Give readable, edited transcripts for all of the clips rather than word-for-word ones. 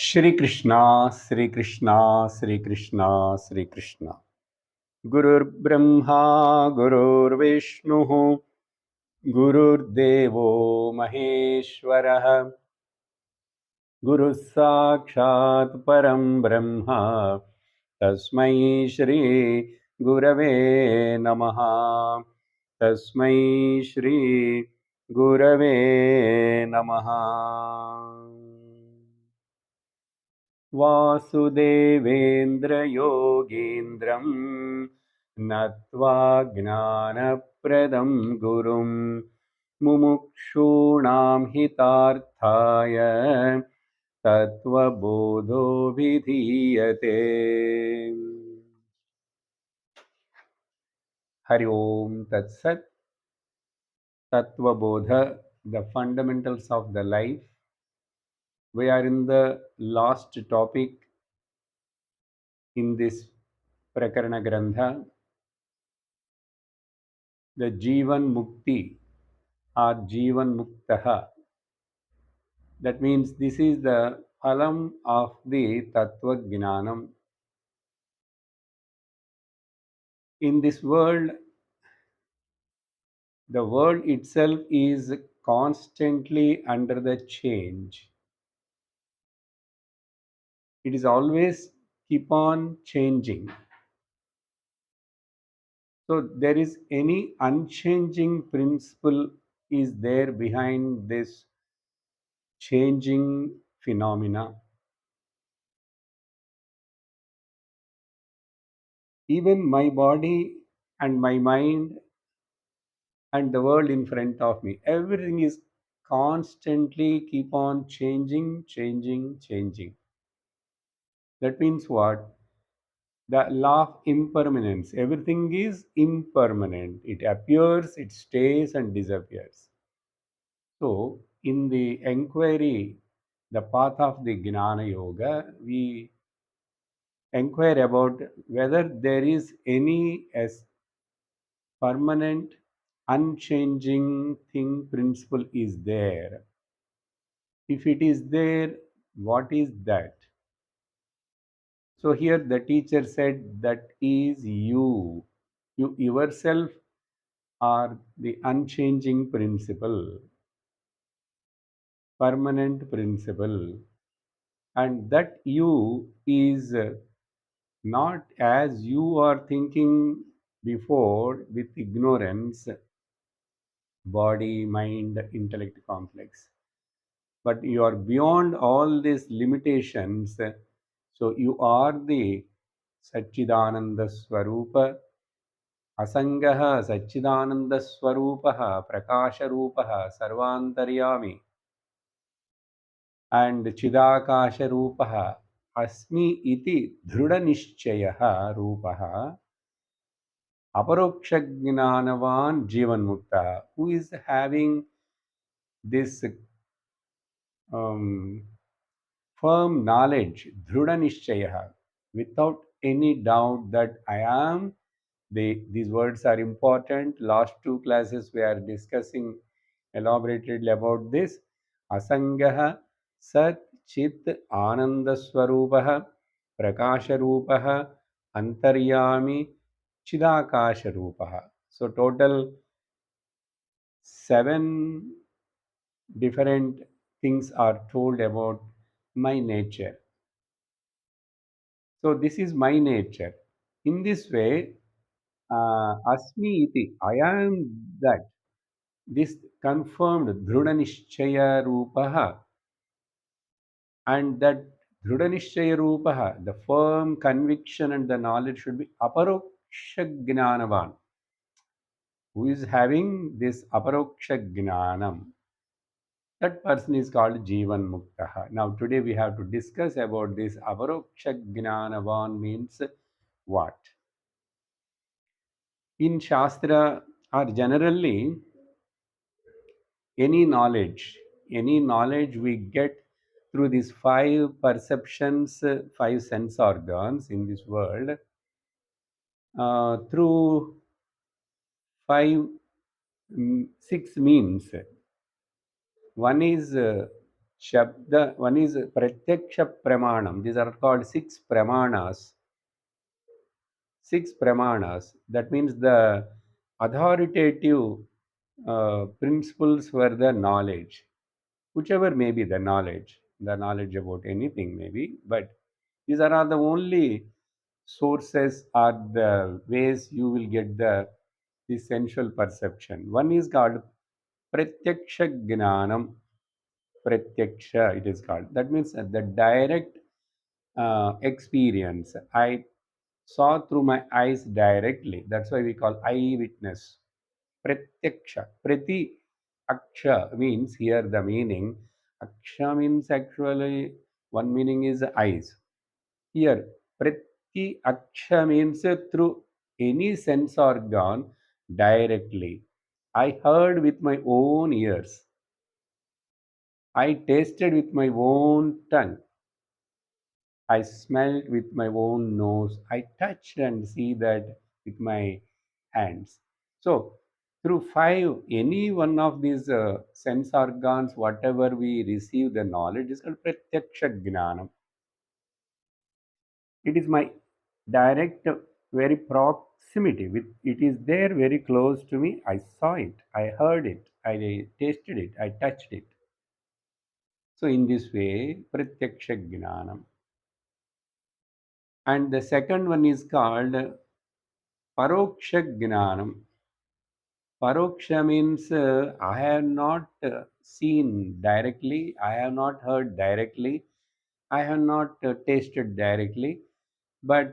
Shri Krishna, Shri Krishna, Shri Krishna, Shri Krishna. Gurur Brahma, Gurur Vishnu, Gurur Devo Maheshwara, Guru Sakshat Param Brahma, Tasmai Shri Gurave Namaha, Tasmai Shri Gurave Namaha. वासुदेवेन्द्रयोगीन्द्रं नत्वा ज्ञानप्रदं गुरुं मुमुक्षूणां हितार्थाय तत्त्वबोधोऽभिधीयते. Hari Om Tat Sat. Tattva Bodha, the fundamentals of the life. We are in the last topic in this Prakarana Grantha, the Jivan Mukti or Jivan Muktaha. That means this is the phalam of the Tattva Gnanam. In this world, the world itself is constantly under the change. It is always keep on changing. So there is any unchanging principle is there behind this changing phenomena. Even my body and my mind and the world in front of me, everything is constantly keep on changing, changing, changing. That means what? The law of impermanence. Everything is impermanent. It appears, it stays and disappears. So in the inquiry, the path of the Gnana Yoga, we inquire about whether there is any as permanent, unchanging thing, principle is there. If it is there, what is that? So here the teacher said that is you. You yourself are the unchanging principle, permanent principle. And that you is not as you are thinking before with ignorance, body, mind, intellect complex. But you are beyond all these limitations. So you are the Satchidananda Swarupa, Asangaha Satchidananda Swarupaha, Prakasha Rupaha, Sarvantaryami, and Chidakasha Rupaha, Asmi iti Dhruda Nishchayaha Rupaha, Aparokshajnanavan Jivan Mukta, who is having this um, firm knowledge, Dhruda Nishchayaha, without any doubt that I am. These words are important. Last two classes we are discussing elaboratedly about this. Asangaha Sat Chit Ananda Swarupaha Prakasha Rupaha Antaryami Chidakasha Rupaha. So total 7 different things are told about my nature. So this is my nature. In this way, Asmi iti, I am that. This confirmed Dhruda Nishchaya Rupaha, and that Dhruda Nishchaya Rupaha, the firm conviction and the knowledge should be Aparoksha Gnanavan, who is having this Aparoksha Gnanam. That person is called Jivan Muktaha. Now today we have to discuss about this Aparoksha Gnanavan means what? In Shastra or generally any knowledge we get through these 5 perceptions, 5 sense organs in this world, through 6 means. One is Shabda, one is pratyaksha pramanam. These are called six pramanas. Six pramanas. That means the authoritative principles for the knowledge, whichever may be the knowledge about anything maybe, but these are all the only sources or the ways you will get the sensual perception. One is called pratyaksha gnanam. Pratyaksha, it is called. That means the direct experience. I saw through my eyes directly. That's why we call eye witness. Pratyaksha. Prati aksha means here the meaning. Aksha means actually one meaning is eyes. Here, prati aksha means through any sense organ directly. I heard with my own ears. I tasted with my own tongue. I smelled with my own nose. I touched and see that with my hands. So, through five, any one of these sense organs, whatever we receive the knowledge is called pratyaksha gnanam. It is my direct, very proximity. With it is there, very close to me. I saw it. I heard it. I tasted it. I touched it. So, in this way, pratyaksha gnanam. And the second one is called paroksha gnanam. Paroksha means I have not seen directly, I have not heard directly, I have not tasted directly, but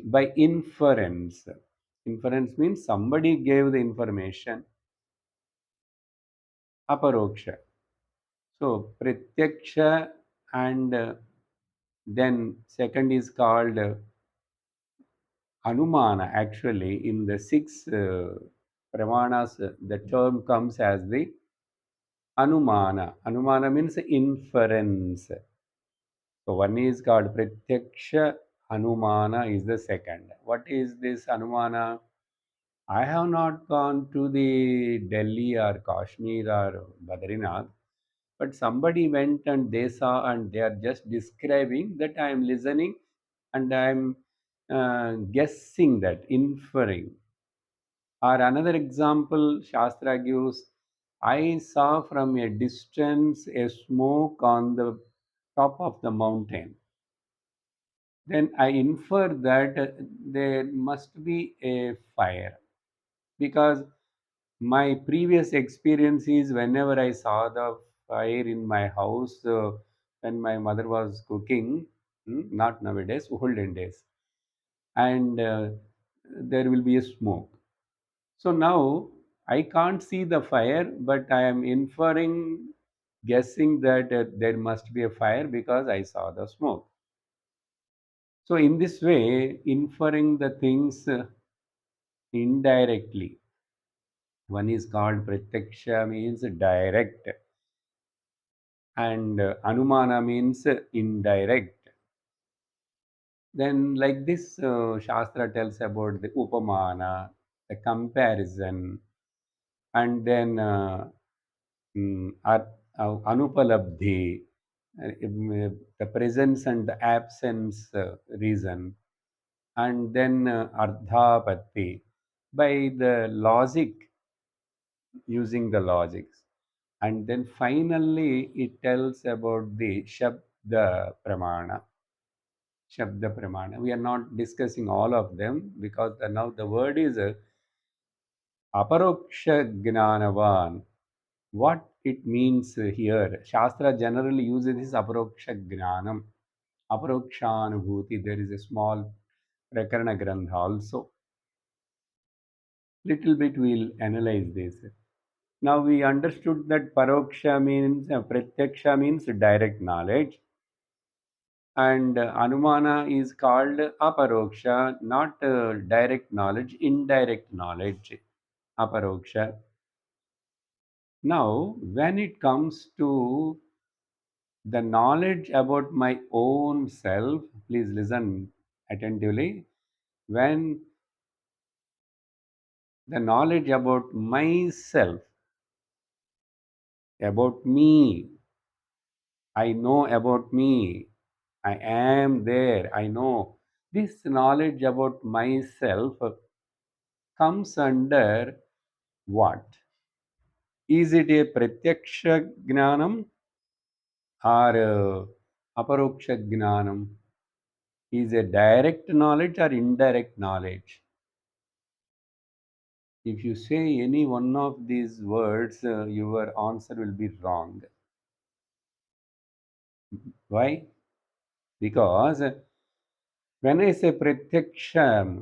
by inference. Inference means somebody gave the information, aparoksha. So, pratyaksha and then second is called Anumana. Actually, in the six pramanas, the term comes as the Anumana. Anumana means inference. So one is called Pratyaksha, Anumana is the second. What is this Anumana? I have not gone to the Delhi or Kashmir or Badrinath, but somebody went and they saw and they are just describing that I am listening and I am guessing that, inferring. Or another example, Shastra gives, I saw from a distance a smoke on the top of the mountain. Then I infer that there must be a fire because my previous experience is whenever I saw the fire in my house when my mother was cooking, not nowadays, olden days, and there will be a smoke. So now I can't see the fire, but I am inferring, guessing that there must be a fire because I saw the smoke. So, in this way, inferring the things indirectly. One is called pratyaksha, means direct, and anumana means indirect. Then, like this, Shastra tells about the upamana, the comparison, and then anupalabdhi, the presence and the absence reason, and then ardhapatti, by the logic, using the logics. And then finally, it tells about the Shabda Pramana. Shabda Pramana. We are not discussing all of them because now the word is Aparoksha Gnanavan. What it means here, Shastra generally uses this Aparoksha Gnanam, Aparokshanubhuti. There is a small Prakarana Grantha also. Little bit we'll analyze this. Now we understood that Paroksha means, Pratyaksha means direct knowledge, and Anumana is called Aparoksha, not direct knowledge, indirect knowledge, Aparoksha. Now, when it comes to the knowledge about my own self, please listen attentively. When the knowledge about myself, about me. I know about me. I am there. I know. This knowledge about myself comes under what? Is it a pratyaksha gnanam or aparoksha gnanam? Is a direct knowledge or indirect knowledge? If you say any one of these words, your answer will be wrong. Why? Because when I say pratyaksha,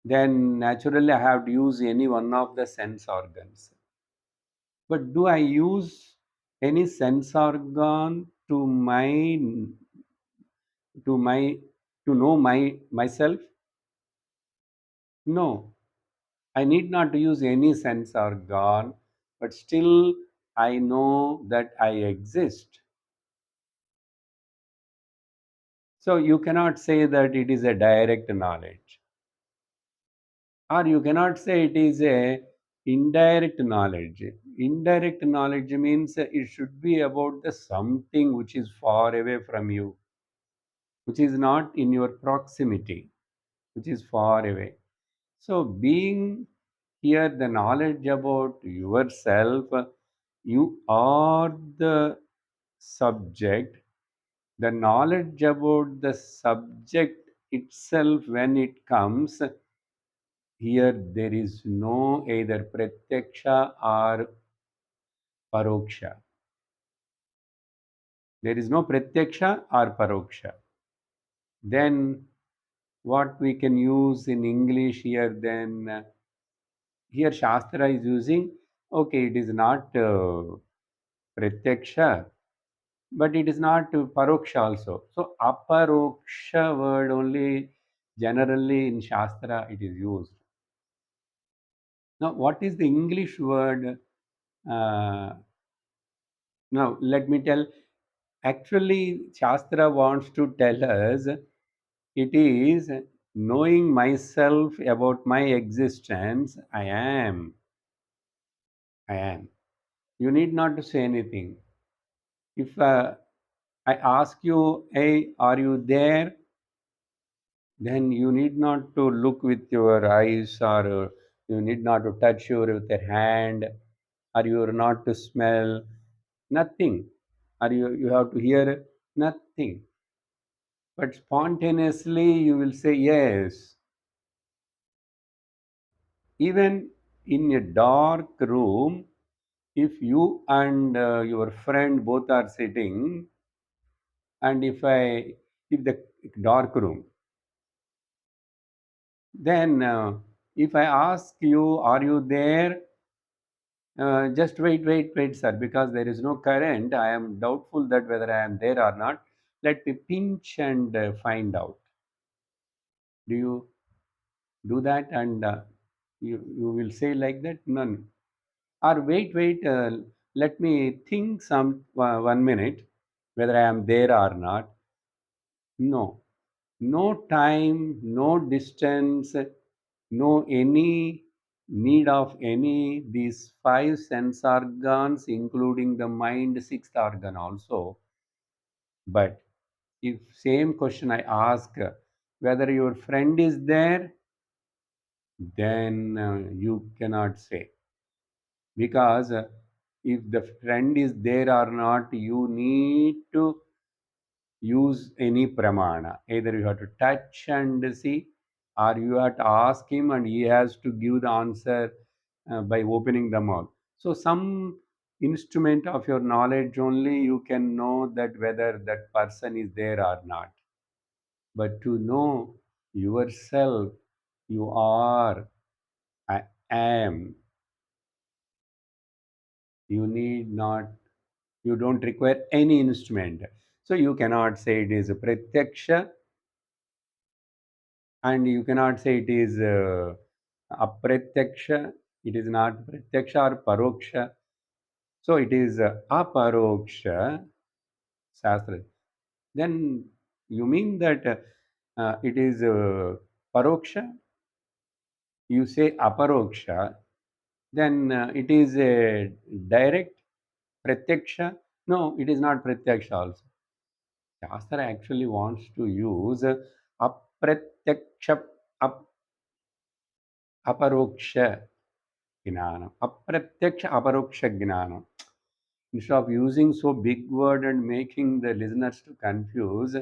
then naturally I have to use any one of the sense organs. But do I use any sense organ to my to know myself? No. I need not to use any sense organ, but still I know that I exist. So you cannot say that it is a direct knowledge, or you cannot say it is a indirect knowledge. Indirect knowledge means it should be about the something which is far away from you, which is not in your proximity, which is far away. So, being here the knowledge about yourself, you are the subject. The knowledge about the subject itself, when it comes, here there is no either pratyaksha or paroksha. There is no pratyaksha or paroksha. Then what we can use in English here, then here Shastra is using, okay, it is not pratyaksha, but it is not paroksha also. So aparoksha word only generally in Shastra it is used. Now, what is the English word? Uh, Now, let me tell. Actually, Shastra wants to tell us it is knowing myself about my existence. I am. I am. You need not to say anything. If I ask you, hey, are you there? Then you need not to look with your eyes, or you need not to touch your with your hand, or you are not to smell. Nothing. Or you have to hear nothing. But spontaneously you will say yes. Even in a dark room, if you and your friend both are sitting, and if the dark room, then if I ask you, are you there? Just wait, sir, because there is no current. I am doubtful that whether I am there or not. Let me pinch and find out. Do you do that? And you will say like that? None. Or wait, let me think some 1 minute whether I am there or not. No, no time, no distance, no any need of any these five sense organs, including the mind, sixth organ also. But if same question I ask whether your friend is there, then you cannot say, because if the friend is there or not, you need to use any pramana. Either you have to touch and see, or you have to ask him and he has to give the answer by opening the mouth. So some instrument of your knowledge only you can know that whether that person is there or not. But to know yourself, you are, I am, you need not, you don't require any instrument. So you cannot say it is a pratyaksha, and you cannot say it is apratyaksha. It is not pratyaksha or paroksha. So it is aparoksha shastra. Then you mean that it is paroksha? You say aparoksha, then it is a direct pratyaksha. No, it is not pratyaksha also. Shastra actually wants to use apratyaksha, ap, aparoksha gnanam. Apratyaksha aparoksha gnanam. Instead of using so big word and making the listeners to confuse,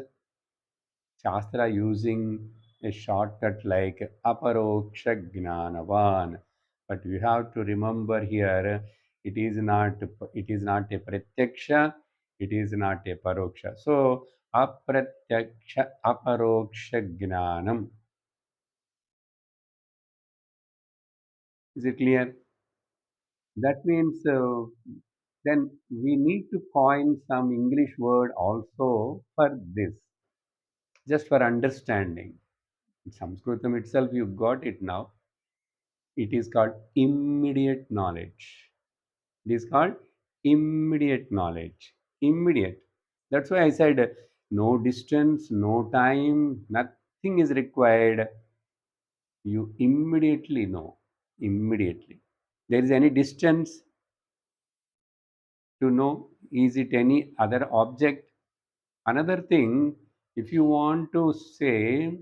Shastra using a shortcut like aparoksha gnanavan. But you have to remember here, it is not a pratyaksha, it is not a paroksha. So apratyaksha aparoksha gnanam. Is it clear? That means then we need to coin some English word also for this, just for understanding. In Sanskritam itself, you got it now. It is called immediate knowledge. It is called immediate knowledge. Immediate. That's why I said no distance, no time, nothing is required. You immediately know. Immediately. There is any distance to know? Is it any other object? Another thing, if you want to say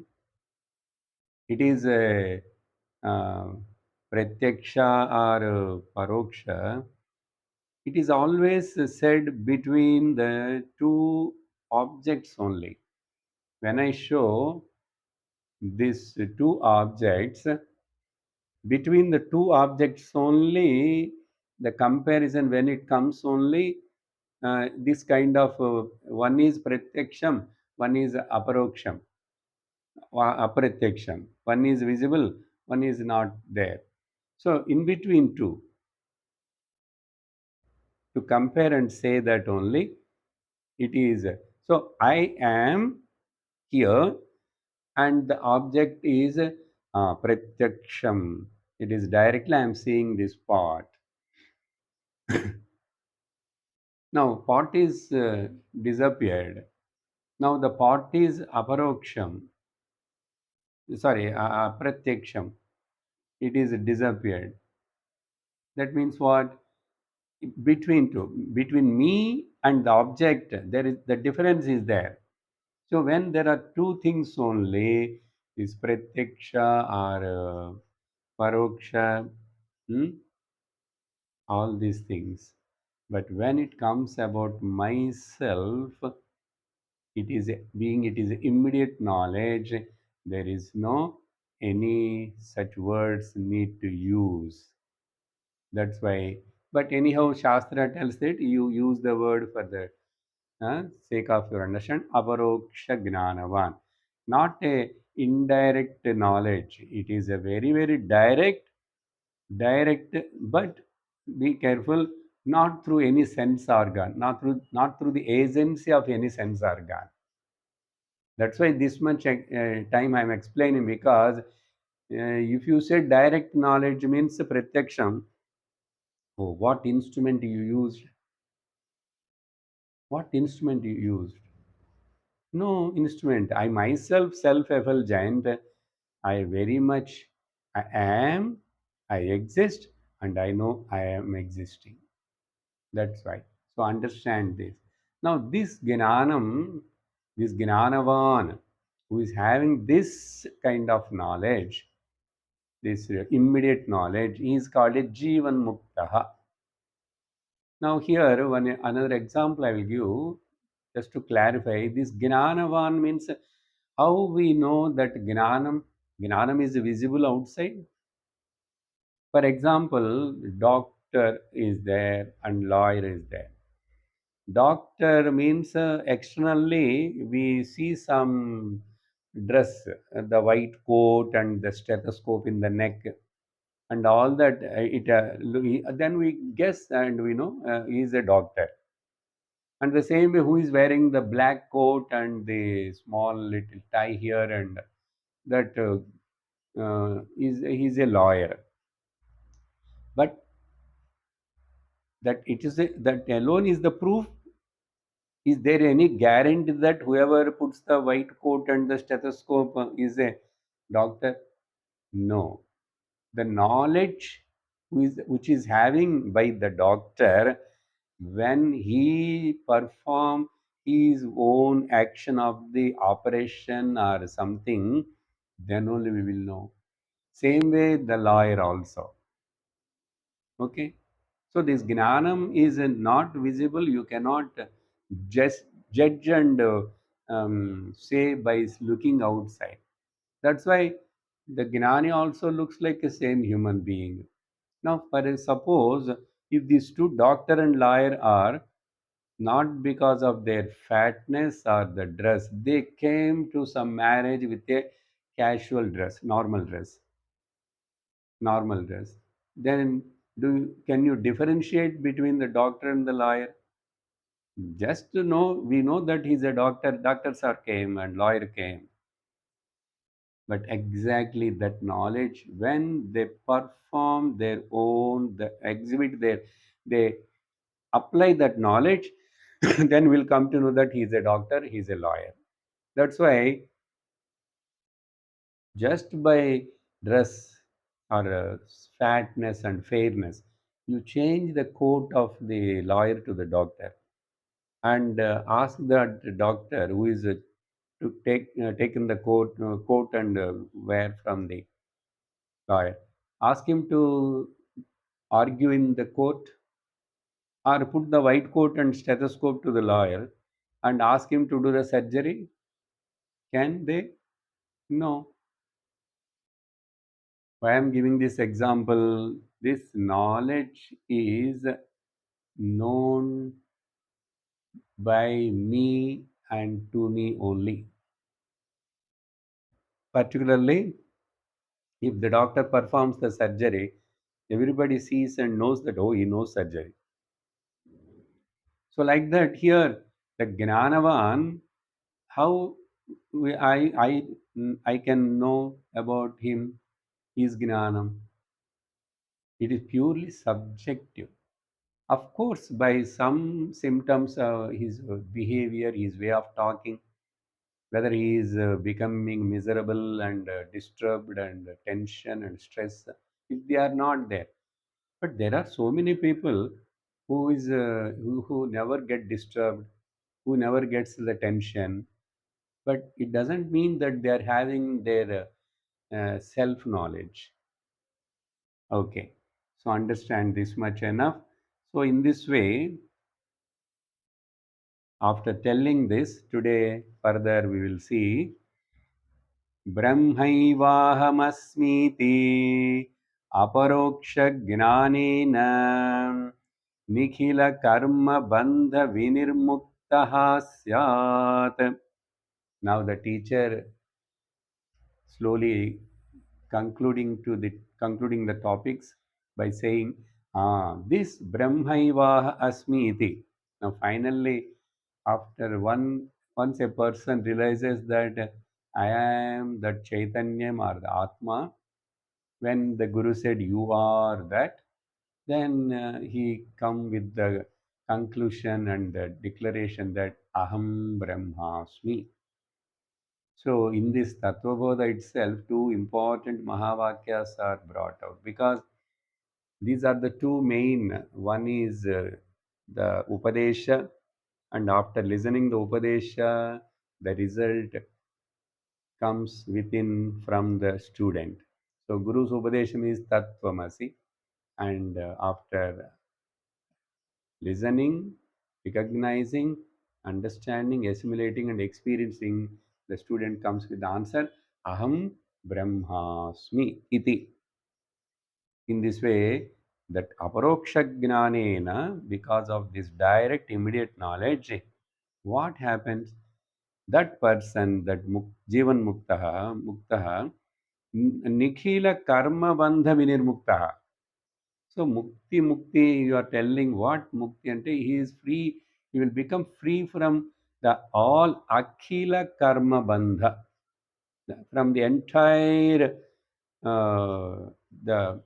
it is a uh, pratyaksha or paroksha, it is always said between the two objects only. When I show these two objects, between the two objects only, the comparison when it comes only, this kind of one is pratyaksham, one is aparoksham, apratyaksham. One is visible, one is not there. So in between two, to compare and say that only it is. So I am here and the object is pratyaksham. It is directly I am seeing this pot. Now pot is disappeared. Now the pot is aparoksham. Sorry, apratyaksham. It is disappeared. That means what? Between two, between me and the object, there is the difference is there. So when there are two things only, is pratyaksha or paroksha, hmm, all these things. But when it comes about myself, it is immediate knowledge. There is no any such words need to use. That's why. But anyhow, Shastra tells that you use the word for the sake of your understand. Aparoksha gnanavan, not a indirect knowledge. It is a very very direct, but be careful, not through any sense organ, not through the agency of any sense organ. That's why this much time I'm explaining, because if you say direct knowledge means pratyaksham, oh, what instrument you used? What instrument you used? No instrument. I myself self-effulgent. I very much I am, I exist, and I know I am existing. That's why. So understand this. Now this Gnanavan, who is having this kind of knowledge, this immediate knowledge, is called a Jivan Muktaha. Now here one another example I will give just to clarify. This Gnanavan means how we know that Gnanam is visible outside. For example, doctor is there and lawyer is there. Doctor means externally we see some dress, the white coat and the stethoscope in the neck and all that. Then we guess and we know he is a doctor. And the same way, who is wearing the black coat and the small little tie here and that is he's a lawyer. But that alone is the proof. Is there any guarantee that whoever puts the white coat and the stethoscope is a doctor? No. The knowledge which is having by the doctor When he perform his own action of the operation or something, then only we will know. Same way the lawyer also. Okay. So this gnanam is not visible. You cannot just judge and say by looking outside. That's why the gnani also looks like a same human being. Now, suppose if these two doctor and lawyer are not because of their fatness or the dress, they came to some marriage with a casual dress, normal dress. Then can you differentiate between the doctor and the lawyer? Just to know, we know that he's a doctor. Doctors are came and lawyer came, but exactly that knowledge when they perform their own, they exhibit their, they apply that knowledge, then we'll come to know that he's a doctor, he's a lawyer. That's why just by dress or fatness and fairness, you change the coat of the lawyer to the doctor and ask that doctor who is to taken the coat and wear from the lawyer. Ask him to argue in the court or put the white coat and stethoscope to the lawyer and ask him to do the surgery. Can they? No. Why I'm giving this example? This knowledge is known by me and to me only. Particularly, if the doctor performs the surgery, everybody sees and knows that, oh, he knows surgery. So, like that, here, the Gnanavan, how I can know about him, his Gnanam. It is purely subjective. Of course, by some symptoms, his behavior, his way of talking, whether he is becoming miserable and disturbed and tension and stress, if they are not there. But there are so many people who never get disturbed, who never gets the tension. But it doesn't mean that they are having their self knowledge. Okay, so understand this much enough. So in this way, after telling this, today further we will see ब्रह्मैवाहमस्मीति अपरोक्षज्ञानेन निखिलकर्मबन्धविनिर्मुक्तः स्यात्. Now the teacher slowly concluding the topics by saying, this Brahmaivaha Asmi iti. Now finally, after once a person realizes that I am that Chaitanyam or the Atma, when the Guru said you are that, then he come with the conclusion and the declaration that Aham Brahmasmi. So, in this Tattvabodha itself, two important Mahavakyas are brought out because these are the two main. One is the Upadesha, and after listening the Upadesha, the result comes within from the student. So, Guru's Upadesham is Tattvamasi, and after listening, recognizing, understanding, assimilating, and experiencing, the student comes with the answer Aham Brahmasmi iti. In this way, that aparoksha gnanena, because of this direct, immediate knowledge, what happens? That person, that Jivan Nikhila Karma Bandha Vinirmuktaha. So mukti, you are telling what mukti ante, he is free, he will become free from the all akhila karma bandha, from the entire the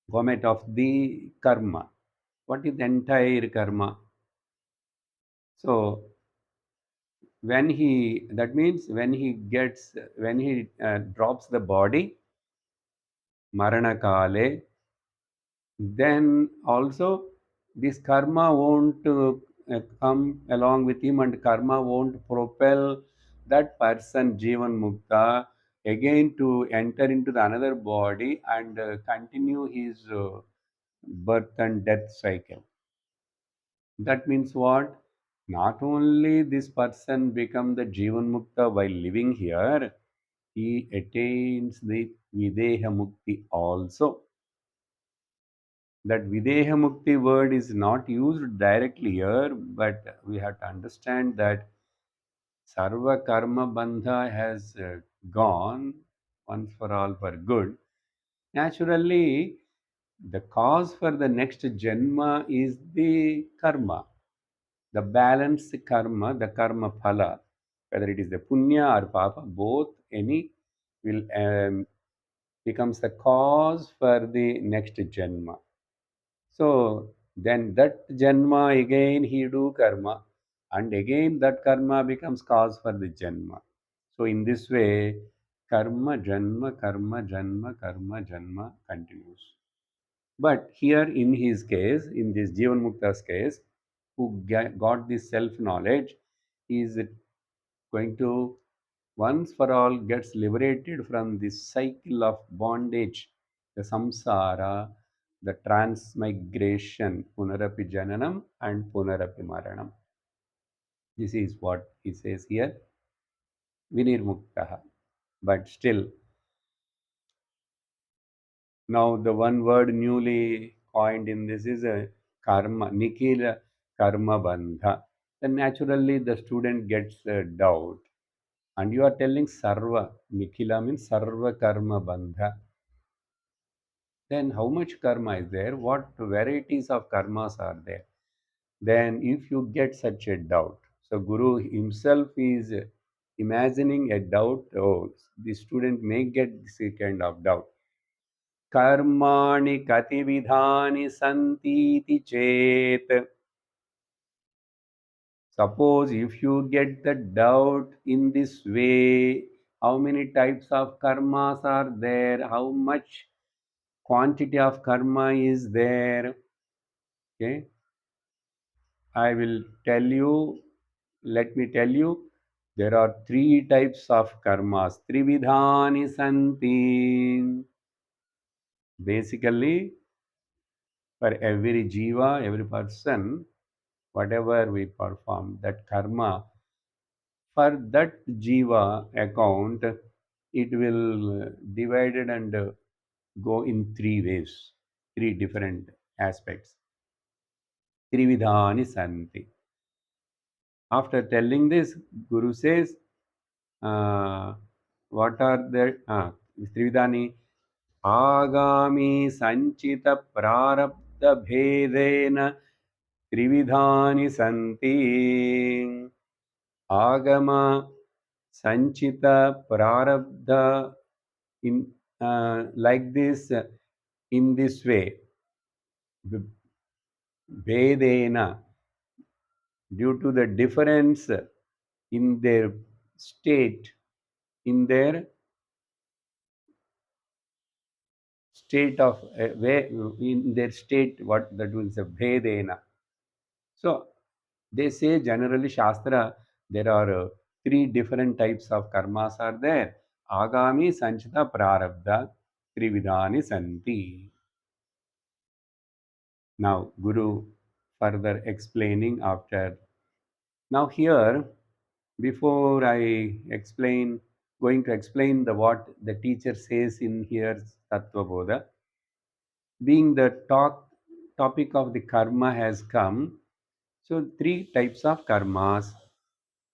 vomit of the karma. What is the entire karma? So when he, that means when he drops the body, marana kale, then also this karma won't come along with him, and karma won't propel that person jivan mukta again to enter into the another body and continue his birth and death cycle. That means what? Not only this person become the jivan mukta while living here, he attains the videha mukti also. That videha mukti word is not used directly here, but we have to understand that sarva karma bandha has gone once for all for good. Naturally, the cause for the next janma is the karma, the balanced karma, the karma phala, whether it is the punya or papa, both any will becomes the cause for the next janma. So then that janma again he do karma, and again that karma becomes cause for the janma. So in this way, karma janma karma janma continues. But here in his case, in this Jivan Mukta's case, who got this self knowledge, is going to once for all gets liberated from this cycle of bondage, the samsara, the transmigration, punarapi jananam and punarapi maranam. This is what he says here, vinirmuktaha. But still, now the one word newly coined in this is a karma, nikila karma bandha. Then naturally the student gets a doubt. And you are telling sarva, nikila means sarva karma bandha. Then how much karma is there? What varieties of karmas are there? Then if you get such a doubt, so Guru himself is imagining a doubt, oh, the student may get this kind of doubt. Karmani kati vidhani santiti chet. Suppose if you get the doubt in this way, how many types of karmas are there? How much quantity of karma is there? Okay, I will tell you, let me tell you, there are three types of karmas. Trividhani santi. Basically, for every jiva, every person, whatever we perform, that karma, for that jiva account, it will divided and go in three ways, three different aspects. Trividhani santi. After telling this, Guru says, uh, what are the Trividhani? Agami sanchita prarabdha bhedena Trividhani santi. Agama sanchita prarabdha in like this in this way bhedena due to the difference in their state, in their state of way, in their state, what that means bhedena. So they say generally shastra there are three different types of karmas are there. Agami sanchita prarabdha trividhani santi. Now Guru further explaining after. Now here, before I explain, going to explain the what the teacher says in here Tattva Bodha, being the topic of the karma has come. So three types of karmas,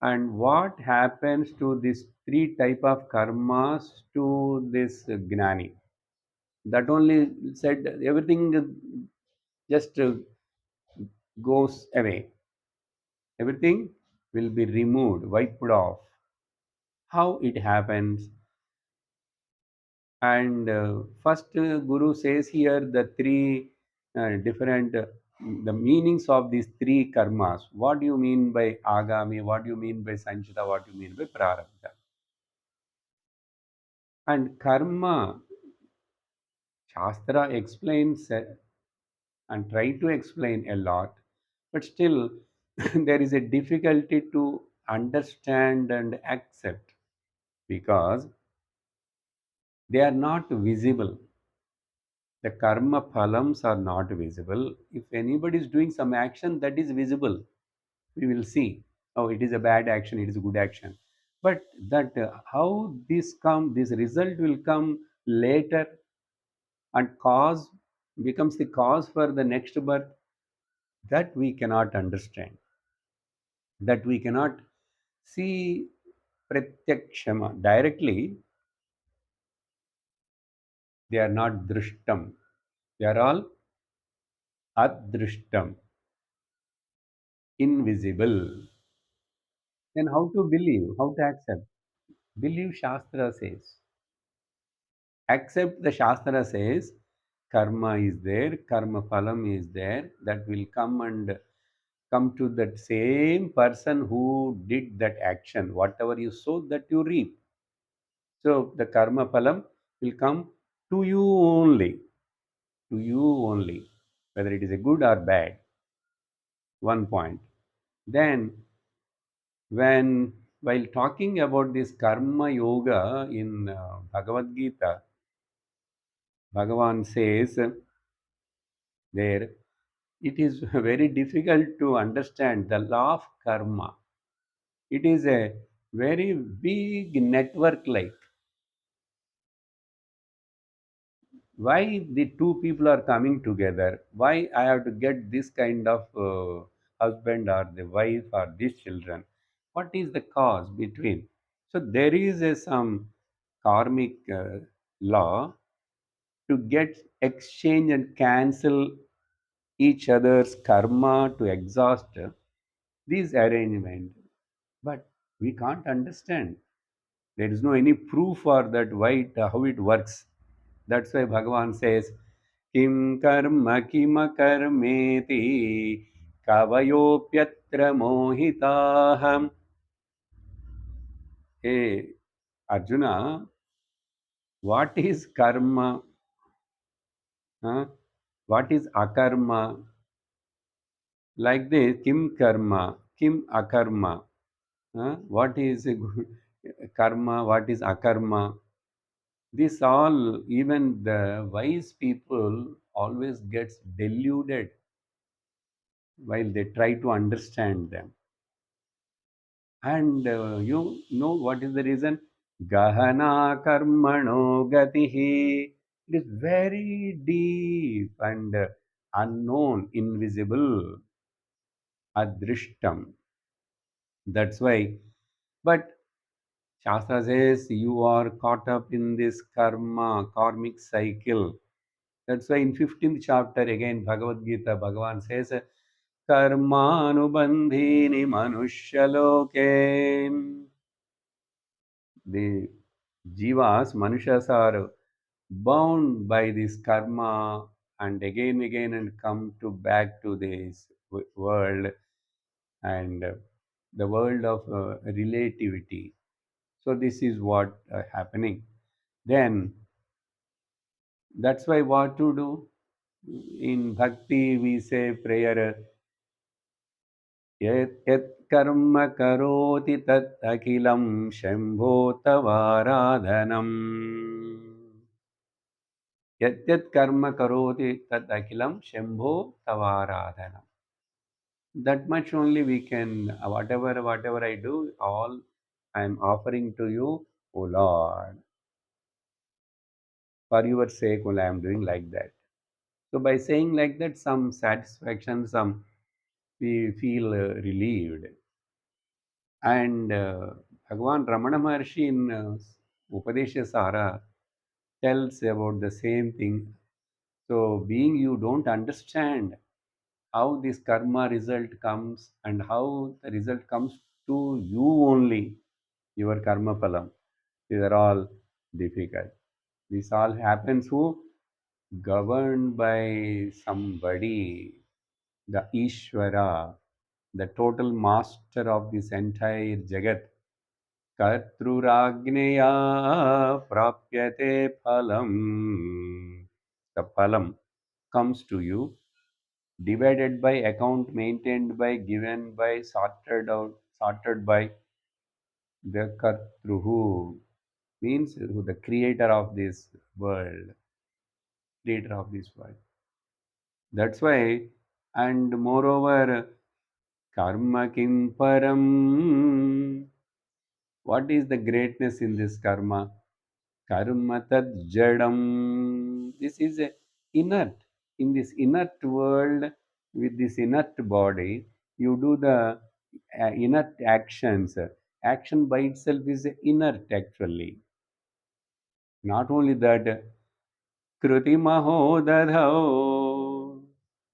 and what happens to these three type of karmas to this gnani. That only said everything just goes away. Everything will be removed, wiped off. How it happens? And first, Guru says here the three different the meanings of these three karmas. What do you mean by agami? What do you mean by sanchita? What do you mean by prarabdha? And karma, Shastra explains and try to explain a lot, but still there is a difficulty to understand and accept because they are not visible. The karma phalams are not visible. If anybody is doing some action that is visible, we will see, oh, it is a bad action, it is a good action. But that how this result will come later and cause becomes the cause for the next birth, that we cannot understand, that we cannot see pratyakshama directly. They are not drishtam, they are all adrishtam, invisible. Then how to believe, how to accept? Believe Shastra says. Accept the Shastra says karma is there, karma phalam is there, that will come and come to that same person who did that action. Whatever you sow, that you reap. So the karma phalam will come to you only, to you only, whether it is a good or bad. One point. Then, when while talking about this karma yoga in Bhagavad Gita, Bhagavan says there it is very difficult to understand the law of karma. It is a very big network like why the two people are coming together, why I have to get this kind of husband or the wife or these children, what is the cause between. So there is a some karmic law to get exchange and cancel each other's karma to exhaust these arrangement. But we can't understand, there is no any proof for that why how it works. That's why Bhagavan says, Kim karma kima karmeti kavayopyatra mohitaham. Hey Arjuna, what is karma? Huh? What is akarma? Like this, kim karma, kim akarma. Huh? What is a karma? What is akarma? This all, even the wise people always gets deluded while they try to understand them. And you know what is the reason? Gahana karmano gatihi. It is very deep and unknown, invisible, adrishtam. That's why. But Shastra says you are caught up in this karma, karmic cycle. That's why in 15th chapter again Bhagavad Gita, Bhagavan says, Karmanubandhini manushaloke. The jivas, manushas are bound by this karma and again and come to back to this world and the world of relativity. So this is what happening. Then that's why what to do in bhakti we say prayer. यत् यत् कर्म करोति तत् अखिलं शम्भो तवाराधनम् यत् यत् कर्म करोति तत् अखिलं Shambho तवाराधनम्. That much only we can, whatever I do, all I am offering to you, O Lord. For your sake only I am doing like that. So by saying like that, some satisfaction, some we feel relieved. And Bhagavan Ramana Maharshi in Upadesha Sara tells about the same thing. So, being you don't understand how this karma result comes and how the result comes to you only, your karma phalam. These are all difficult. This all happens who? Governed by somebody, the Ishvara, the total master of this entire Jagat. कर्तृराज्ञया प्राप्यते phalam. The phalam comes to you divided by, account maintained by, given by, sorted out, sorted by the Kartruhu, means who the creator of this world, creator of this world. That's why, and moreover, karma kim param. What is the greatness in this karma? Karma tad jadam. This is a inert. In this inert world, with this inert body, you do the inert actions. Action by itself is inert actually. Not only that, Kruti Mahodadhao,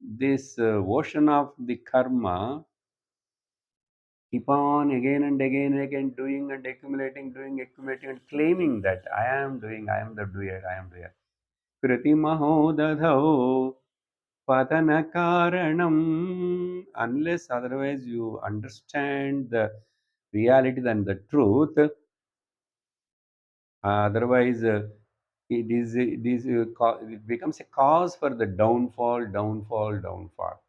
this ocean of the karma, keep on again and again and again doing and accumulating, doing, accumulating, and claiming that I am doing, I am the doer, I am doer. Kriti Mahodadhao, Padana Karanam, unless otherwise you understand the reality and the truth, otherwise it becomes a cause for the downfall, downfall, downfall.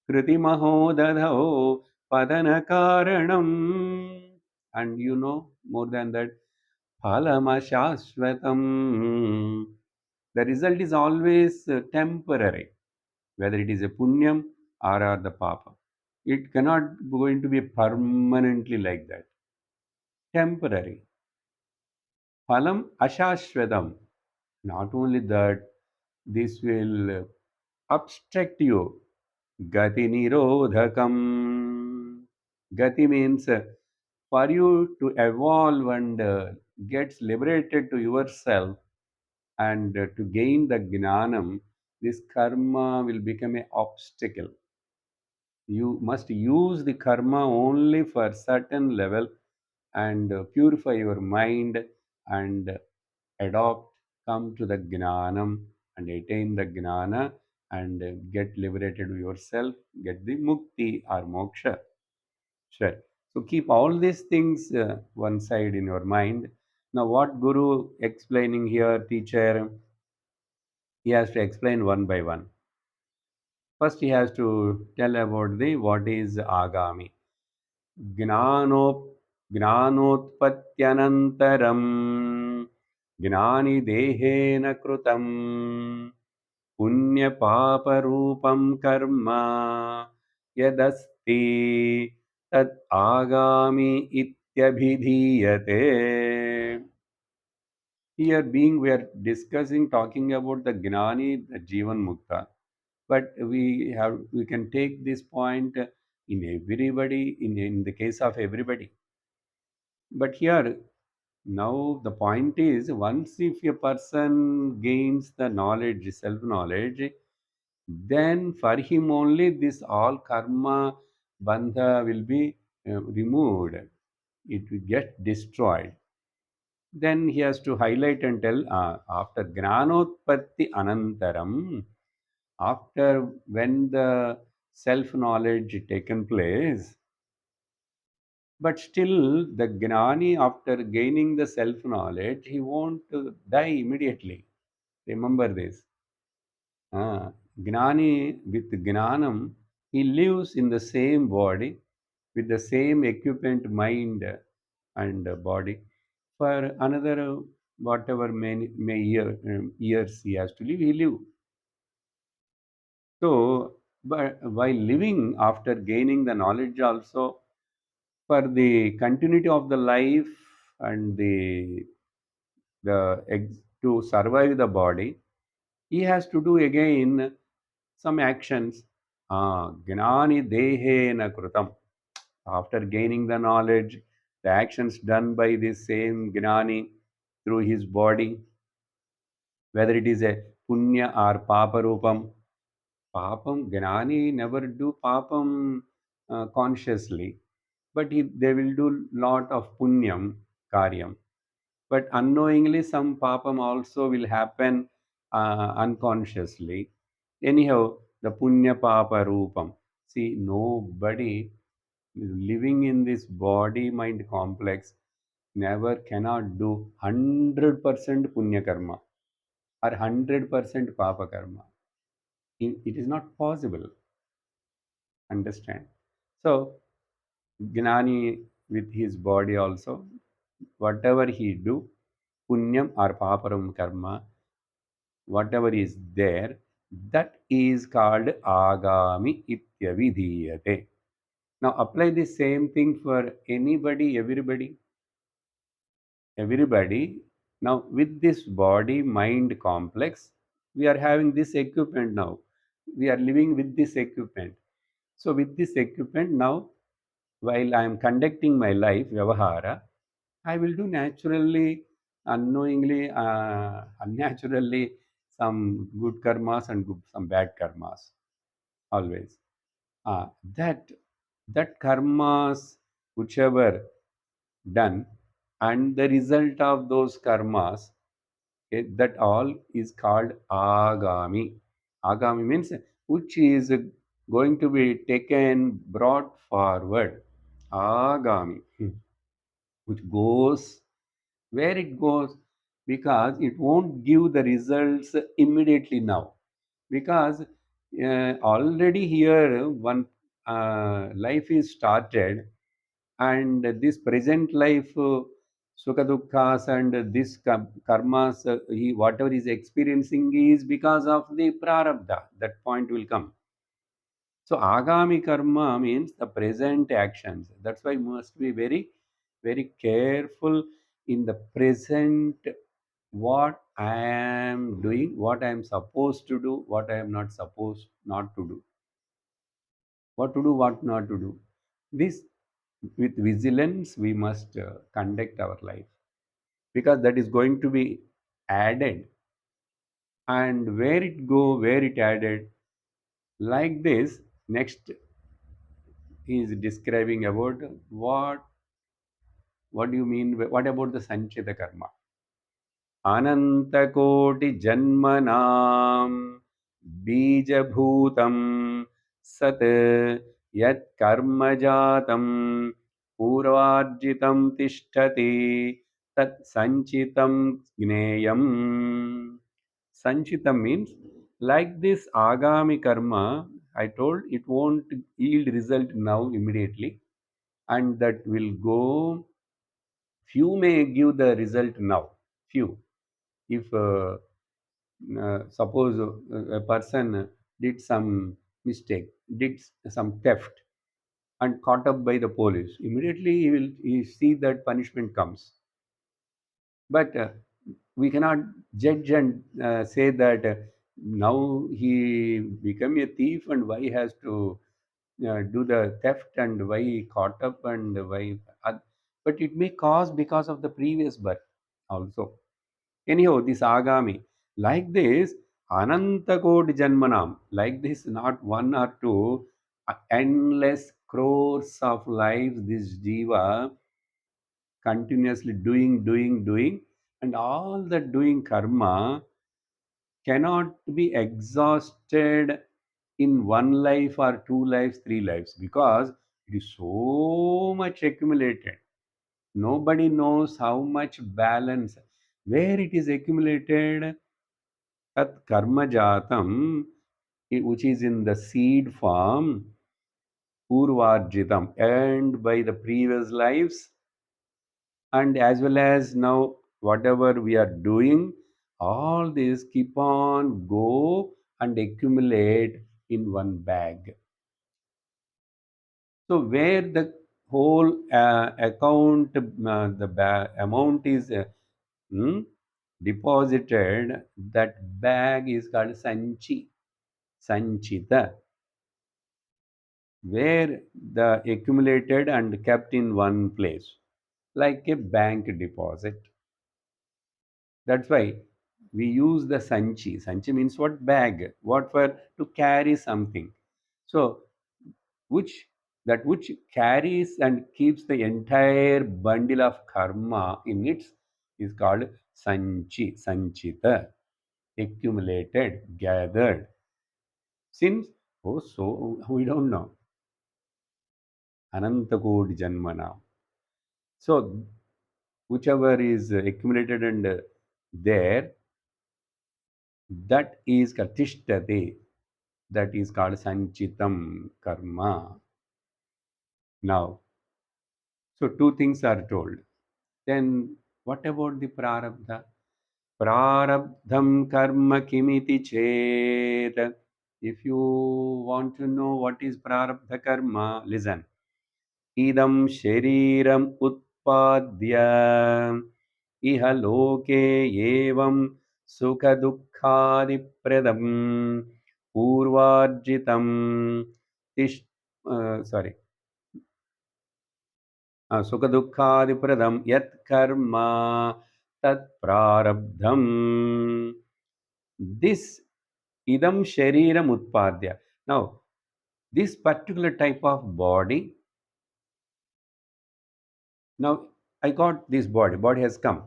Kritimaho dadhao padana karanam. And you know, more than that, phalama shashvatam. The result is always temporary, whether it is a punyam or the papa. It cannot going to be permanently like that. Temporary. Phalam ashashvatam. Not only that, this will obstruct you. Gati nirodhakam. Gati means for you to evolve and gets liberated to yourself and to gain the gnanam, this karma will become an obstacle. You must use the karma only for certain level and purify your mind and adopt, come to the gnanam and attain the gnana and get liberated yourself, get the mukti or moksha. Sure. So keep all these things one side in your mind. Now, what Guru explaining here, teacher, he has to explain one by one. First, he has to tell about the what is agami. ज्ञानोप ज्ञानोत्पत्त्यनन्तरं ज्ञानि देहेन कृतं पुण्यपापरूपं कर्म यदस्ति तत् आगामि इत्यभिधीयते. Here being we are discussing talking about the Gnani, the Jivan Mukta. But we can take this point in everybody, in the case of everybody. But here now the point is once if a person gains the knowledge, self knowledge, then for him only this all karma bandha will be removed. It will get destroyed. Then he has to highlight and tell after Gnanotpatti Anantaram, after when the self knowledge taken place, but still the Gnani, after gaining the self knowledge, he won't die immediately. Remember this. Gnani with Gnanam, he lives in the same body with the same equipment, mind and body for another whatever years he has to live, he live. So, but while living after gaining the knowledge also, for the continuity of the life and to survive the body, he has to do again some actions. Gnani dehena krutam. After gaining the knowledge, the actions done by this same Gnani through his body, whether it is a punya or papa rupam. Papam, Gnani never do papam consciously, but they will do lot of punyam karyam. But unknowingly, some papam also will happen unconsciously. Anyhow, the punya papa rupam. See, nobody living in this body mind complex never cannot do 100% punya karma or 100% papa karma. it is not possible. Understand? So Gnani with his body also, whatever he do, punyam or paparam karma, whatever is there, that is called agami ityavidhiyate. Now apply the same thing for anybody, everybody, everybody. Now with this body mind complex, we are having this equipment now. We are living with this equipment. So with this equipment now, while I am conducting my life, Vyavahara, I will do naturally, unknowingly, unnaturally, some good karmas and some bad karmas, always. That that karmas, whichever done, and the result of those karmas, okay, that all is called agami. Agami means which is going to be taken, brought forward. Agami, which goes where it goes, because it won't give the results immediately now, because already here one life is started, and this present life, sukha dukkha and this karmas, whatever is experiencing is because of the prarabdha. That point will come. So agami karma means the present actions. That's why we must be very, very careful in the present, what I am doing, what I am supposed to do, what I am not supposed not to do, what to do, what not to do. This, with vigilance, we must conduct our life, because that is going to be added, and where it go, where it added, like this. Next, he is describing about what do you mean? What about the sanchita karma? अनन्तकोटिजन्मनां बीजभूतं सत् यत्कर्मजातं पूर्वार्जितं तिष्ठति तत् सञ्चितं ज्ञेयम्. Sanchitam means, like this agami karma, I told it won't yield result now immediately, and that will go. Few may give the result now. Few. If suppose a person did some mistake, did some theft, and caught up by the police, immediately he see that punishment comes. But we cannot judge and say that now he become a thief and why he has to do the theft, and why he caught up, and why. But it may cause because of the previous birth also. Anyhow, this agami, like this, Anantakoti Janmanam, like this, not one or two, endless crores of lives, this Jiva continuously doing, and all the doing karma cannot be exhausted in one life or two lives, three lives, because it is so much accumulated. Nobody knows how much balance, where it is accumulated. Tat karma jatam, which is in the seed form, purvarjitam, earned by the previous lives, and as well as now whatever we are doing, all this keep on go and accumulate in one bag. So where the whole account, amount is hmm, deposited, that bag is called sanchi, sanchita, where the accumulated and kept in one place, like a bank deposit. That's why we use the sanchi. Sanchi means what? Bag. What? For to carry something. So which, that which carries and keeps the entire bundle of karma in it is called sanchi, sanchita, accumulated, gathered. Since, oh, so we don't know. Anantakoti janmana. So whichever is accumulated and there, that is katishtade. That is called sanchitam karma. Now, so two things are told. Then what about the prarabdha? Prarabdham karma kimiti ched. If you want to know what is prarabdha karma, listen. Idam shariram utpadya iha loke evam sukha dukkhadi pradam purvarjitam tish sorry सुखदुःखादिप्रदं यत् कर्म तत् प्रारब्धम्. This idam shariram utpadya. Now, this particular type of body, now I got this body, body has come.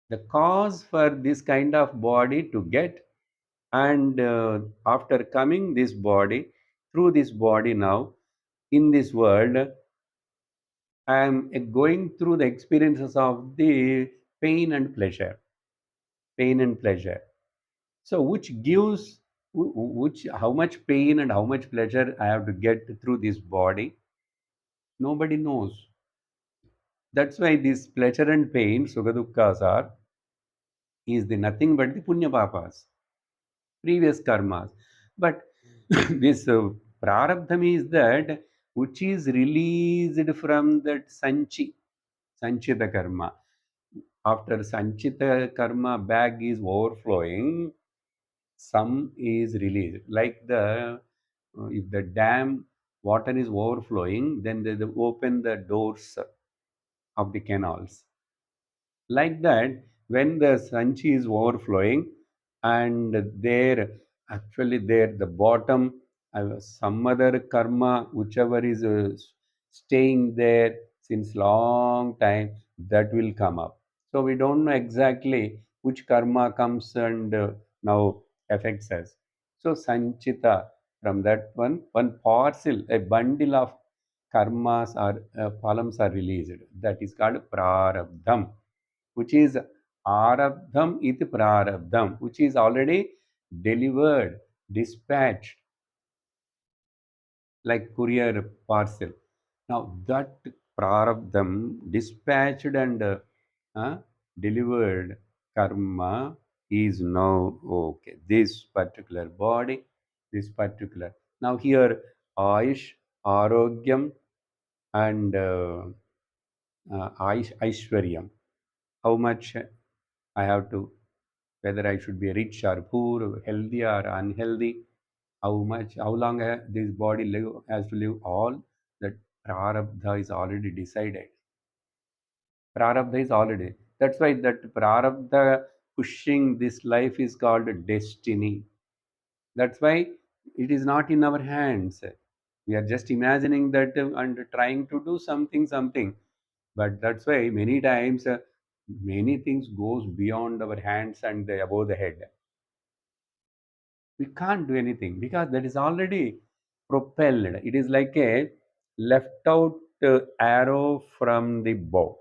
The cause for this kind of body to get, and after coming this body, through this body now, in this world, I am going through the experiences of the pain and pleasure. Pain and pleasure. So, which gives, which, how much pain and how much pleasure I have to get through this body? Nobody knows. That's why this pleasure and pain, Sugadukkas, are is the nothing but the Punya Papas, previous karmas. But this Prarabdham is that which is released from that Sanchita karma. After Sanchita karma bag is overflowing, some is released. Like the if the dam water is overflowing, then they open the doors of the canals. Like that, when the Sanchi is overflowing, and there actually there the bottom, some other karma, whichever is staying there since long time, that will come up. So we don't know exactly which karma comes and now affects us. So Sanchita, from that one parcel, a bundle of karmas or phalams are released. That is called prarabdham, which is arabdham iti prarabdham, which is already delivered, dispatched, like courier parcel. Now that prarabdham, dispatched and uh, delivered karma is now okay. This particular body, this particular. Now here, Ayush, Arogyam, and Aishwaryam. How much I have to, whether I should be rich or poor, healthy or unhealthy, how much, how long this body has to live, all that prarabdha is already decided. Prarabdha is already. That's why that prarabdha pushing this life is called destiny. That's why it is not in our hands. We are just imagining that and trying to do something. But that's why many times many things goes beyond our hands and above the head. We can't do anything because that is already propelled. It is like a left out arrow from the bow.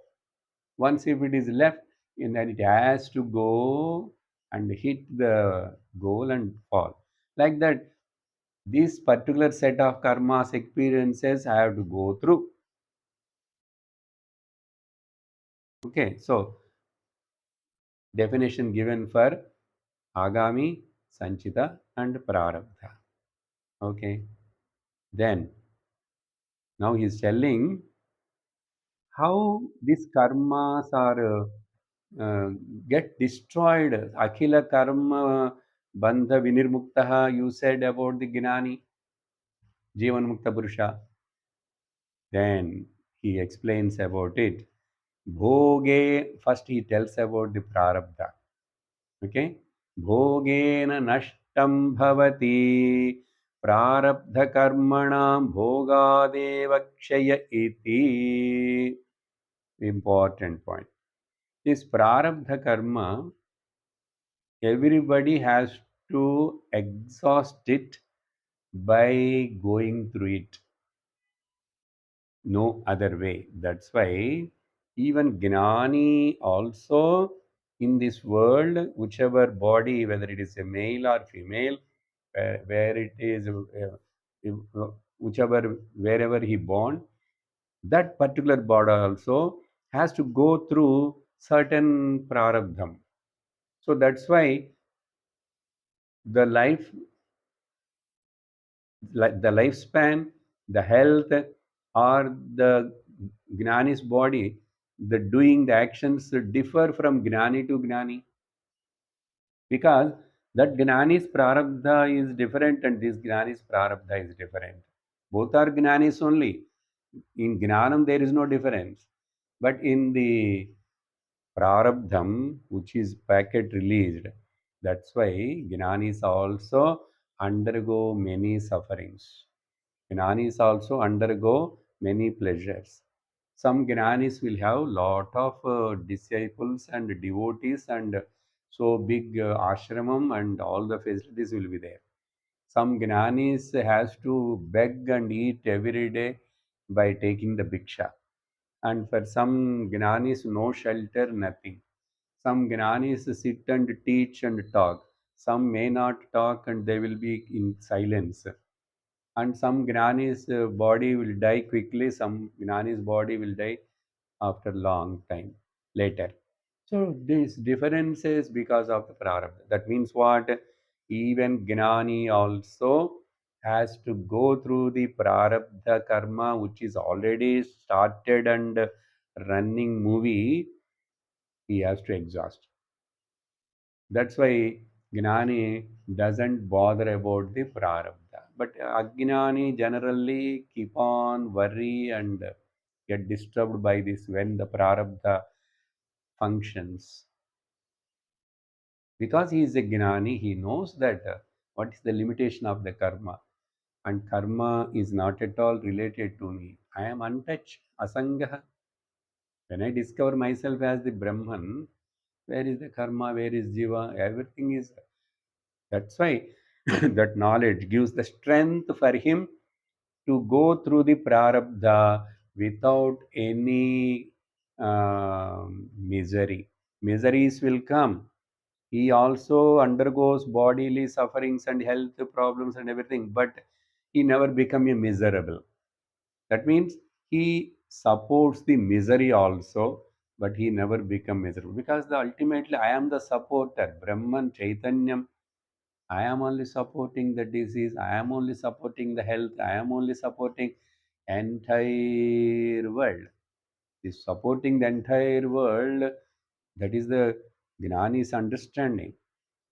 Once if it is left, and then it has to go and hit the goal and fall. Like that, this particular set of karmas experiences I have to go through. Okay, so definition given for Agami, Sanchita, and Prarabdha. Okay, then now he is telling how these karmas are get destroyed. Akhila karma bandha vinirmuktaha, you said about the Gnani, Jivan Mukta Purusha. Then he explains about it. Bhoge, first he tells about the prarabdha. Okay? Bhogena nashtam bhavati prarabdha karmanam bhogadeva kshaya iti. Important point. This prarabdha karma, everybody has to exhaust it by going through it. No other way. That's why even Gnani also in this world, whichever body, whether it is a male or female, where it is, whichever, wherever he born, that particular body also has to go through certain prarabdham. So that's why the life, like the lifespan, the health, or the gnani's body, the doing the actions differ from gnani to gnani, because that gnani's prarabdha is different and this gnani's prarabdha is different. Both are gnanis only. In gnanam there is no difference, but in the prarabdham, which is packet released, that's why gnanis also undergo many sufferings. Gnanis also undergo many pleasures. Some Gnanis will have lot of disciples and devotees, and so big ashramam and all the facilities will be there. Some Gnanis has to beg and eat every day by taking the bhiksha. And for some Gnanis, no shelter, nothing. Some Gnanis sit and teach and talk. Some may not talk and they will be in silence. And some Gnani's body will die quickly, some Gnani's body will die after long time later. So this difference is because of the prarabdha. That means what? Even Gnani also has to go through the prarabdha karma which is already started and running movie, he has to exhaust. That's why Gnani doesn't bother about the prarabdha. But Ajnani generally keep on worry and get disturbed by this when the prarabdha functions. Because he is a Gnani, he knows that what is the limitation of the karma. And karma is not at all related to me. I am untouched, asangaha. When I discover myself as the Brahman, where is the karma, where is jiva? Everything is. That's why that knowledge gives the strength for him to go through the prarabdha without any misery. Miseries will come. He also undergoes bodily sufferings and health problems and everything, but he never become a miserable. That means he supports the misery also, but he never become miserable because the ultimately I am the supporter. Brahman Chaitanyam, I am only supporting the disease, I am only supporting the health, I am only supporting entire world. This supporting the entire world, that is the Gnani's understanding.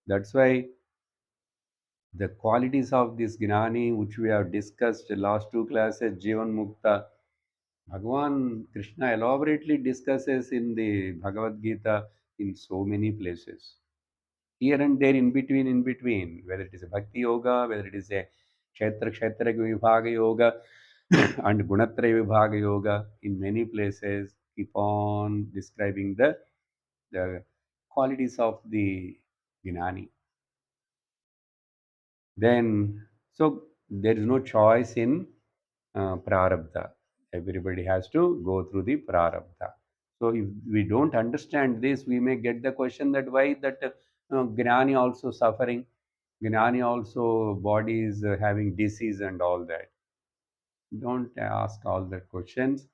That's why the qualities of this Gnani, which we have discussed last two classes, Jivan Mukta, Bhagavan Krishna elaborately discusses in the Bhagavad Gita in so many places. Here and there, in between, whether it is a Bhakti Yoga, whether it is a Kshetra Vibhaga Yoga and Gunatraya Vibhaga Yoga, in many places keep on describing the qualities of the Gnani. Then, so there is no choice in prarabdha. Everybody has to go through the prarabdha. So if we don't understand this, we may get the question that why that Gnani also suffering, Gnani also body is having disease and all that. Don't ask all the questions.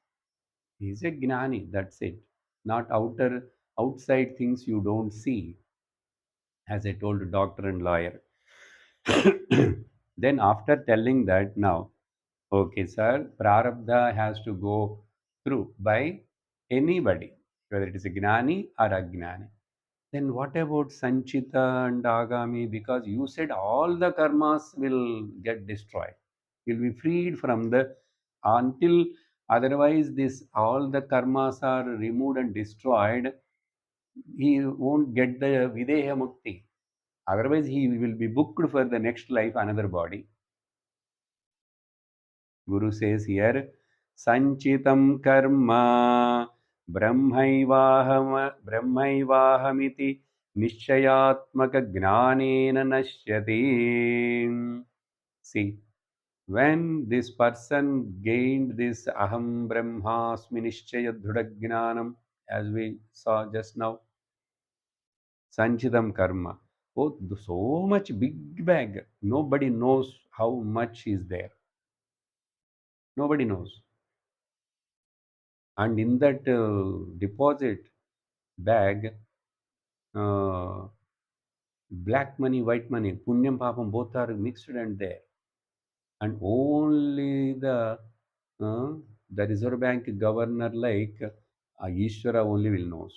He's a Gnani, that's it. Not outside things you don't see, as I told doctor and lawyer. Then after telling that now, okay, sir, Prarabdha has to go through by anybody, whether it is a Gnani or Agnani. Then what about Sanchita and Agami? Because you said all the karmas will get destroyed. You'll be freed from the until otherwise this all the karmas are removed and destroyed, he won't get the Videha Mukti. Otherwise he will be booked for the next life, another body. Guru says here, Sanchitam karma brahmaivahamiti nishayatmaka gnanena nashyati. See, when this person gained this aham brahmasmi nishchaya dhudajnanam, as we saw just now, Sanchitam karma. Oh, so much big bag. Nobody knows how much is there. Nobody knows. And in that deposit bag, uh, black money, white money, punyam papam, both are mixed and there. And only uh, the Reserve Bank governor like Ishvara only will knows.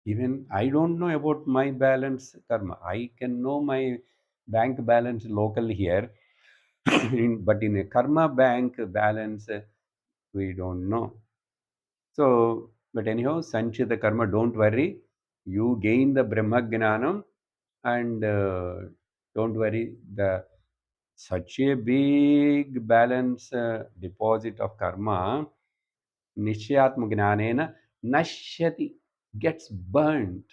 Even I don't know about my balance karma. I can know my bank balance local here, but in a karma bank balance, we don't know. So, but anyhow, Sanchita karma, don't worry. You gain the Brahma Gnanam and don't worry. The such a big balance deposit of karma, Nishyatma Gnanena, Nashyati, gets burnt.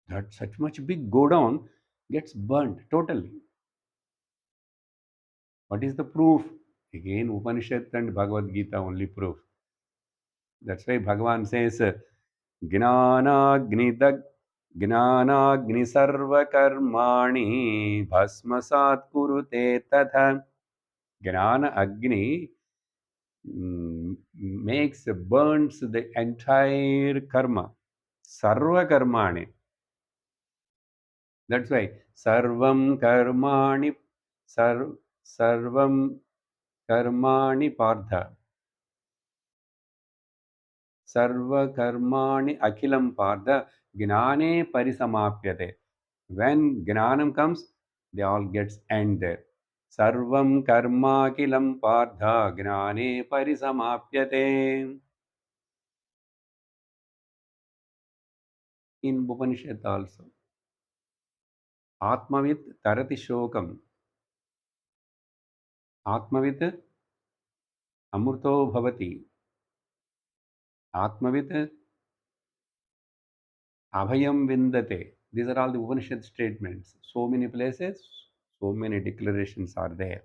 That such much big go down gets burnt totally. What is the proof? Again, Upanishad and Bhagavad Gita only proof. That's why Bhagavan says, Gnanagnidag Gnanagni sarvakarmani bhasmasat kurute tatha. Gnana Agni makes burns the entire karma. Sarva karmani. That's why sarvam karmani sarvam karmani partha. Sarva karmani akhilam partha gnane parisamapyate. When gnanam comes, they all gets end there. Sarvam karma akilam partha gnane parisamapyate. In Upanishad also. Atmavit tarati shokam. Atmavit amurto bhavati. Atmavit abhayam vindate. These are all the Upanishad statements. So many places, so many declarations are there.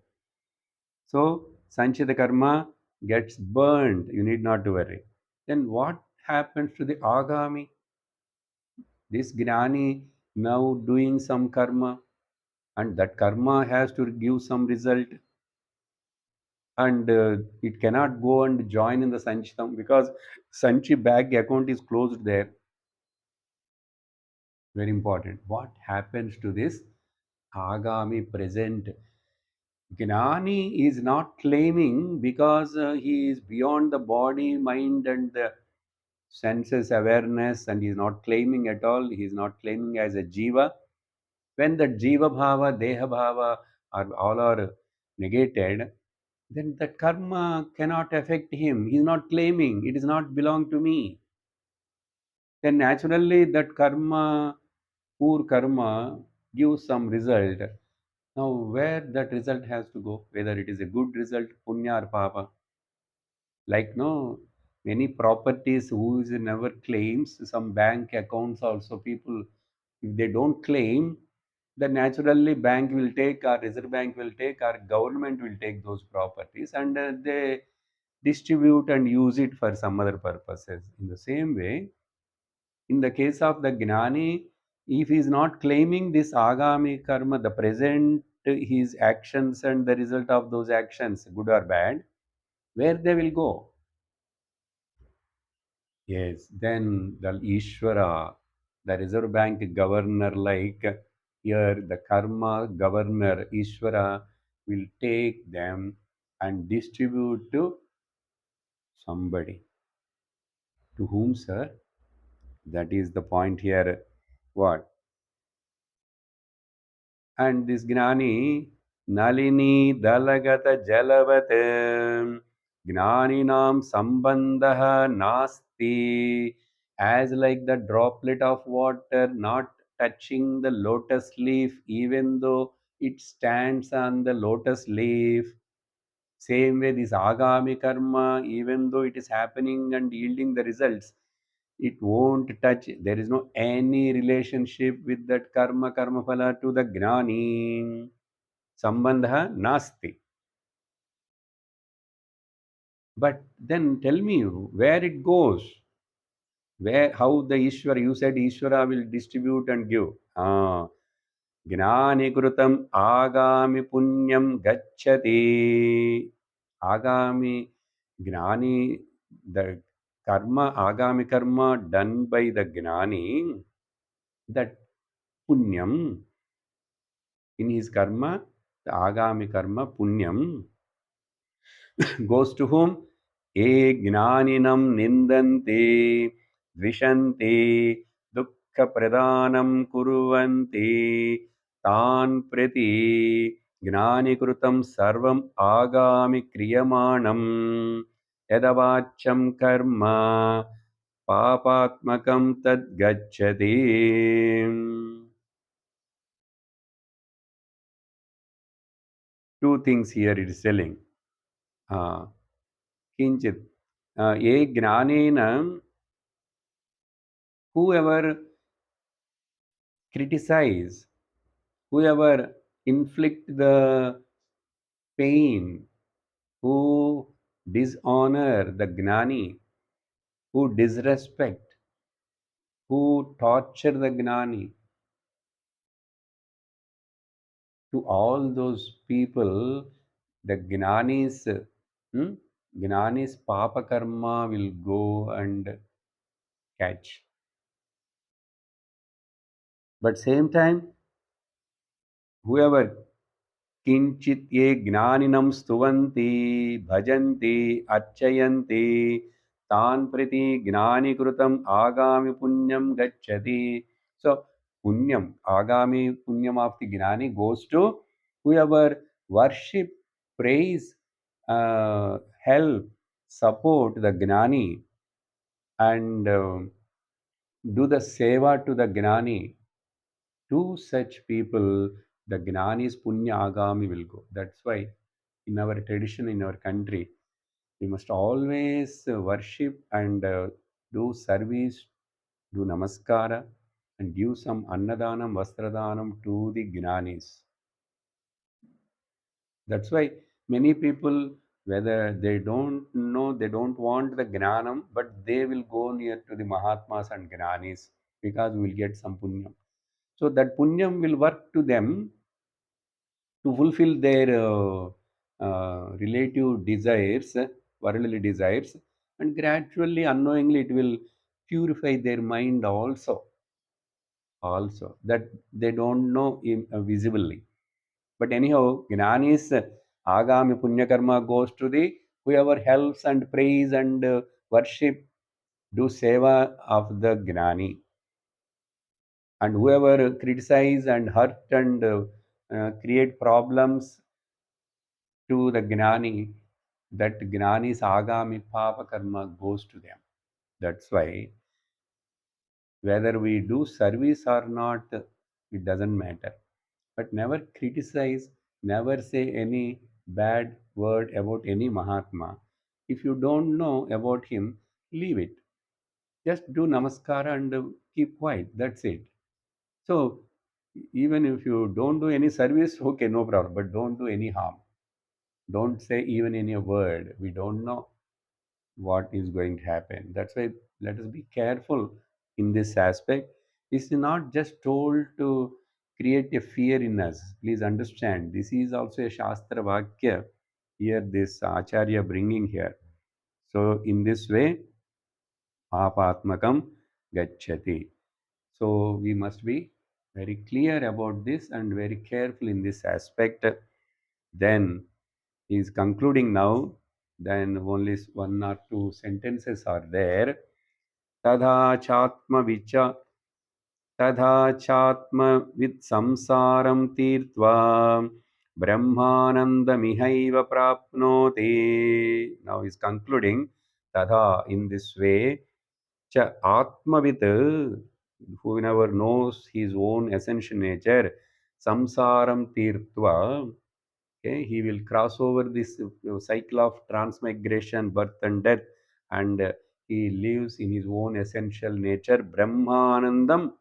So Sanchita karma gets burned. You need not to worry. Then what happens to the agami? This gnani now doing some karma, and that karma has to give some result, and it cannot go and join in the Sanchitam because Sanchi bank account is closed there. Very important. What happens to this agami present? Gnani is not claiming because he is beyond the body, mind, and the senses awareness, and he is not claiming at all. He is not claiming as a jiva. When the jiva bhava, deha bhava are negated, then that karma cannot affect him. He is not claiming. It is not belong to me. Then naturally that karma, poor karma, gives some result. Now, where that result has to go, whether it is a good result, punya or papa, like no, many properties who is never claims, some bank accounts also people, if they don't claim, then naturally bank will take, or Reserve Bank will take, or government will take those properties and they distribute and use it for some other purposes. In the same way, in the case of the Gnani, if he is not claiming this Agami karma, the present, his actions and the result of those actions, good or bad, where they will go? Yes, then the Ishvara, the Reserve Bank governor, like here, the karma governor, Ishvara, will take them and distribute to somebody. To whom, sir? That is the point here. What? And this Gnani, Nalini Dalagata Jalavat Gnaninam Sambandaha Nasti, as like the droplet of water not touching the lotus leaf, even though it stands on the lotus leaf. Same way, this Agami karma, even though it is happening and yielding the results, it won't touch. There is no any relationship with that karma phala to the gnani. Sambandha nasti. But then tell me where it goes. Where, how the Ishvara, you said Ishvara will distribute and give. Ah, Gnani Krutam Agami Punyam Gacchati. Agami Gnani, the karma, Agami karma done by the Gnani, that Punyam in his karma, the Agami karma, Punyam, goes to whom? E Gnaninam Nindante, Vishanti, Dukkha Pradanam Kuruvanti, Tan Prati, Gnani Krutam Sarvam Agami Kriyamanam, Yadavacham Karma, Papatmakam Tad Gacchati. Two things here it is telling. Kinchit. Ye Gnanena, whoever criticize, whoever inflict the pain, who dishonor the Gnani, who disrespect, who torture the Gnani, to all those people, the hmm, Gnani's Papa Karma will go and catch. But same time, whoever किंचित ये ज्ञानिनं स्तुवन्ति भजन्ति अर्चयन्ति तान् प्रति ज्ञानिकृतम् आगामि पुण्यं गच्छति. So punyam, agami punyam of the gnani goes to whoever worship, praise, help, support the gnani, and do the seva to the gnani. To such people, the Gnani's Punya Agami will go. That's why in our tradition, in our country, we must always worship and do service, do namaskara, and give some annadanam, vastradanam to the Gnanis. That's why many people, whether they don't know, they don't want the Gnanam, but they will go near to the Mahatmas and Gnanis because we will get some Punyam. So that Punyam will work to them to fulfill their relative desires, worldly desires, and gradually, unknowingly, it will purify their mind also that they don't know visibly. But anyhow, Gnani's Agami Punya Karma goes to the whoever helps and praise and worship, do seva of the Gnani, and whoever criticize and hurt and create problems to the Gnani, that Gnani's Agami Papa Karma goes to them. That's why whether we do service or not, it doesn't matter. But never criticize, never say any bad word about any Mahatma. If you don't know about him, leave it. Just do namaskara and keep quiet. That's it. So, even if you don't do any service, okay, no problem, but don't do any harm. Don't say even any word. We don't know what is going to happen. That's why let us be careful in this aspect. It's not just told to create a fear in us. Please understand, this is also a Shastra Vakya here, this Acharya bringing here. So, in this way, Papatmakam Gacchati. So, we must be very clear about this and very careful in this aspect. Then he is concluding now, then only one or two sentences are there. Tadha chatma vicha Tadha chatma samsaram tirtva brahmanandamihaiva prapnoti. Now he is concluding, Tadha, in this way, cha atmavit, whoever knows his own essential nature, samsaram tirtva, okay, he will cross over this cycle of transmigration, birth and death, and he lives in his own essential nature, Brahmanandam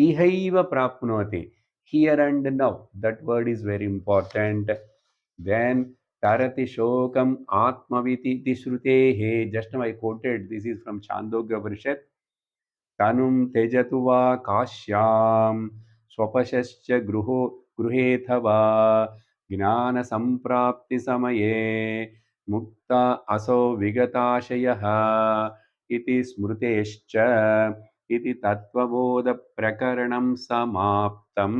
ihaiva prapnoti. Here and now, that word is very important. Then tarati shokam atmaviti shrute. Just now I quoted, this is from Chandogya Upanishad. Tanum tejatuva kashyam स्वपशश्च गृहेऽथवा ज्ञानसम्प्राप्तिसमये मुक्ता असौ विगताशयः इति स्मृतेश्च इति तत्त्वबोधप्रकरणं समाप्तम्.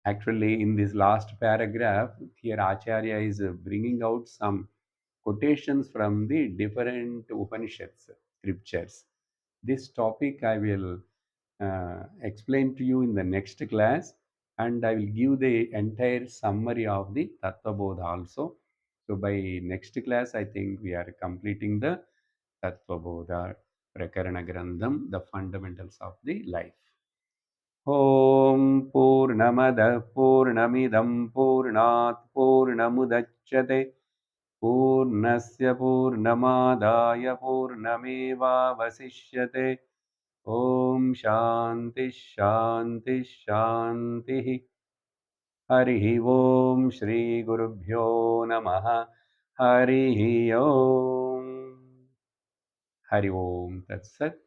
Actually, in this last paragraph, here Acharya is bringing out some quotations from the different Upanishads, scriptures. This topic I will explain to you in the next class, and I will give the entire summary of the Tattva Bodha also. So, by next class, I think we are completing the Tattva Bodha Prakarana Grandham, the fundamentals of the life. ॐ पूर्णमदः पूर्णमिदं पूर्णात् पूर्णमुदच्यते पूर्णस्य पूर्णमादाय पूर्णमेवावशिष्यते ॐ शान्तिः शान्तिः शान्तिः हरिः ॐ श्रीगुरुभ्यो नमः हरिः ॐ हरि ओम तत्सत्